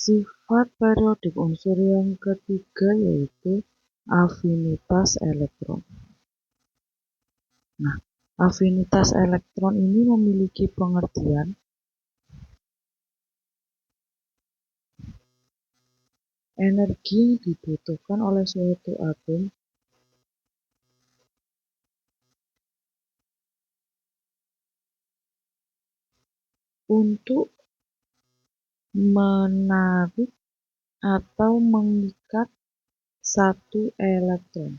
Sifat periodik unsur yang ketiga yaitu afinitas elektron. Nah, afinitas elektron ini memiliki pengertian energi yang dibutuhkan oleh suatu atom untuk menarik atau mengikat satu elektron.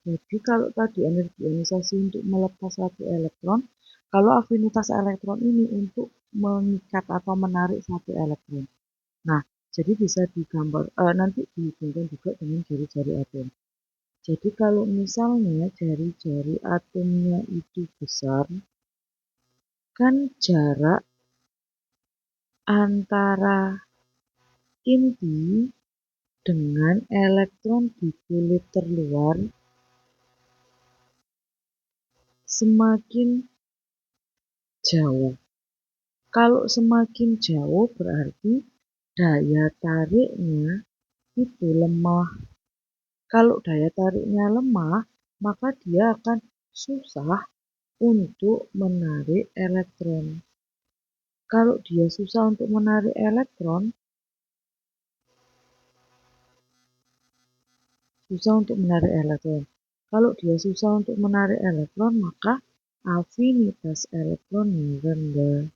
Jadi kalau tadi energi ionisasi untuk melepas satu elektron, kalau afinitas elektron ini untuk mengikat atau menarik satu elektron. Nah, jadi bisa digambar nanti dihubungkan juga dengan jari-jari atom. Jadi kalau misalnya jari-jari atomnya itu besar, kan jarak antara inti dengan elektron di kulit terluar semakin jauh. Kalau semakin jauh berarti daya tariknya itu lemah. Kalau daya tariknya lemah, maka dia akan susah untuk menarik elektron. Kalau dia susah untuk menarik elektron, Kalau dia susah untuk menarik elektron, maka afinitas elektronnya rendah.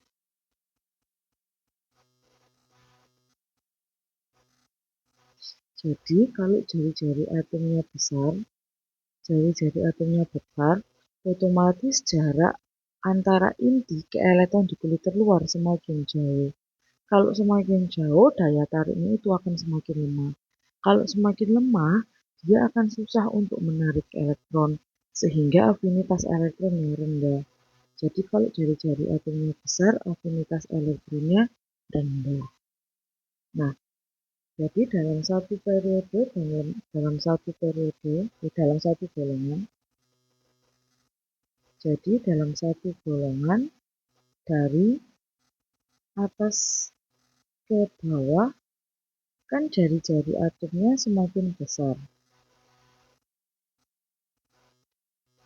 Jadi kalau jari-jari atomnya besar, otomatis jarak antara inti ke elektron di kulit terluar semakin jauh. Kalau semakin jauh, daya tariknya itu akan semakin lemah. Kalau semakin lemah, dia akan susah untuk menarik elektron, sehingga afinitas elektronnya rendah. Jadi kalau jari-jari atomnya besar, afinitas elektronnya rendah. Nah, jadi dalam satu golongan, dari atas ke bawah kan jari-jari atomnya semakin besar.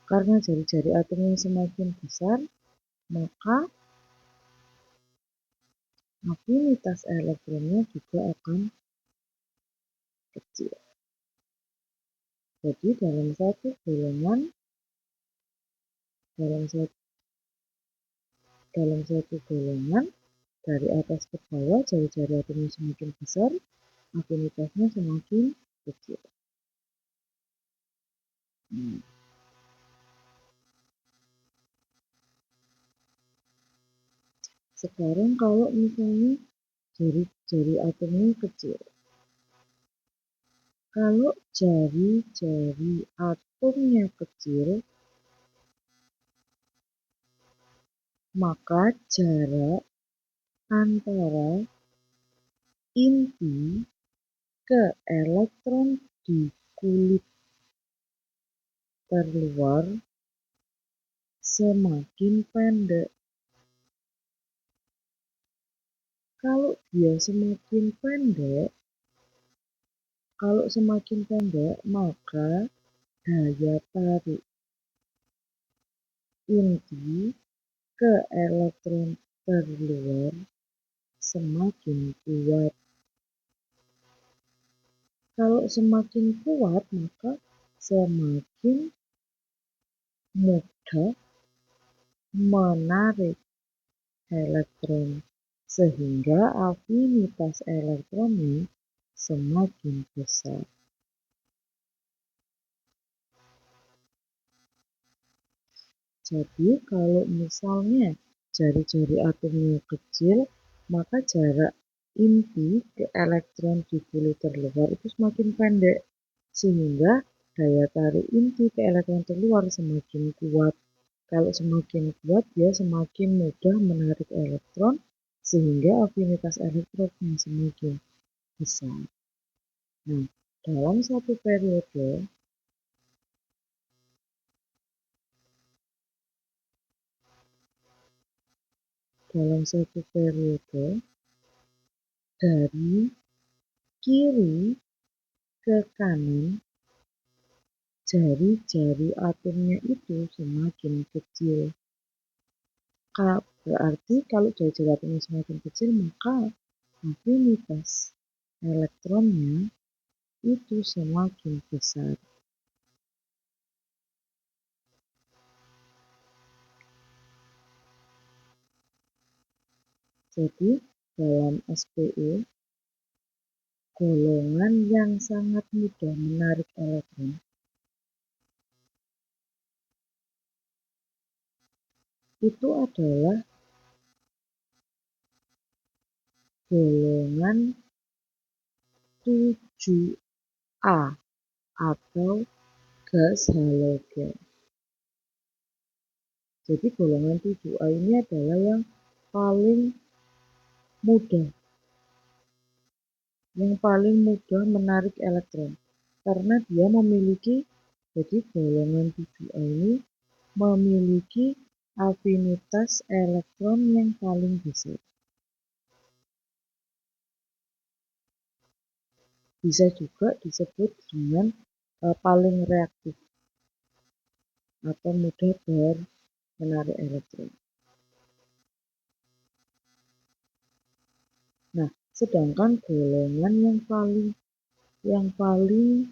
Karena jari-jari atomnya semakin besar, maka afinitas elektronnya juga akan kecil. Jadi dalam satu golongan dari atas ke bawah jari-jari atomnya semakin besar, afinitasnya semakin kecil. Sekarang kalau misalnya jari-jari atomnya kecil, kalau jari-jari atomnya kecil, maka jarak antara inti ke elektron di kulit terluar semakin pendek. Kalau dia semakin pendek, maka daya tarik inti ke elektron terluar semakin kuat. Kalau semakin kuat, maka semakin mudah menarik elektron, sehingga afinitas elektronnya semakin besar. Jadi kalau misalnya jari-jari atomnya kecil, maka jarak inti ke elektron di kulit terluar itu semakin pendek, sehingga daya tarik inti ke elektron terluar semakin kuat. Kalau semakin kuat, dia semakin mudah menarik elektron, sehingga afinitas elektronnya semakin besar. Nah, dalam satu periode, dalam satu periode dari kiri ke kanan, jari-jari atomnya itu semakin kecil. Berarti kalau jari-jari atomnya semakin kecil, maka afinitas elektronnya itu semakin besar. Jadi dalam SPU, golongan yang sangat mudah menarik elektron itu adalah golongan 7A atau gas halogen. Jadi golongan 7A ini adalah yang paling mudah menarik elektron karena dia memiliki, jadi golongan 7A ini memiliki afinitas elektron yang paling besar. Bisa juga disebut dengan paling reaktif atau mudah menarik elektron. Nah, sedangkan golongan yang paling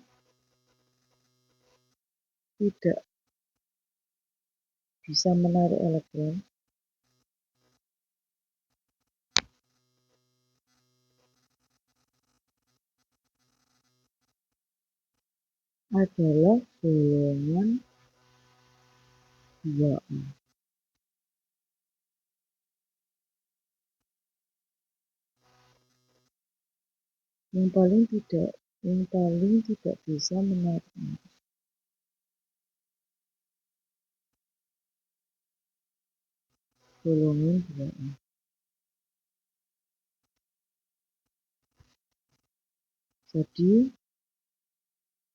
tidak bisa menarik elektron adalah golongan 2A. Yang paling tidak bisa menarik golongan 2A. Jadi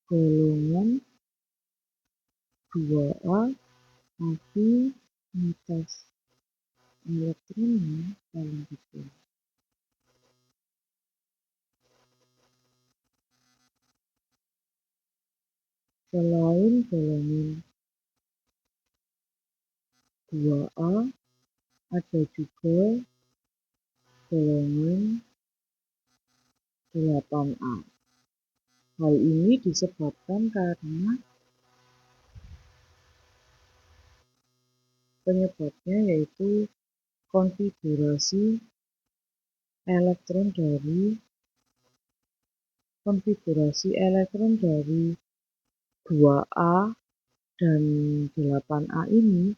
golongan 2A afinitas elektronnya paling kecil. Selain golongan 2A, ada juga golongan 8A. Hal ini disebabkan karena penyebabnya yaitu konfigurasi elektron dari 2A dan 8A ini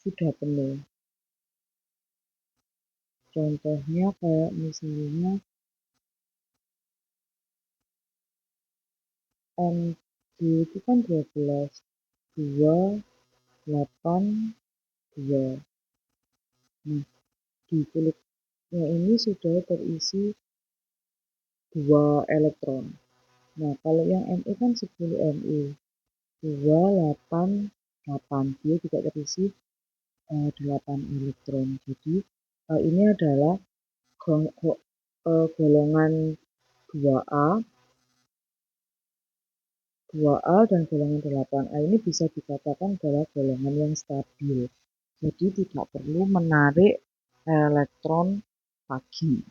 sudah penuh. Contohnya kayak misalnya Mg itu kan 12, 2, 8, 2. Nah, di kulitnya ini sudah terisi 2 elektron. Nah, kalau yang Me kan 10 Me, 2, 8, 8. Dia juga terisi 8 elektron. Jadi ini adalah golongan 2A, 2A dan golongan 8A ini bisa dikatakan adalah golongan yang stabil. Jadi tidak perlu menarik elektron lagi.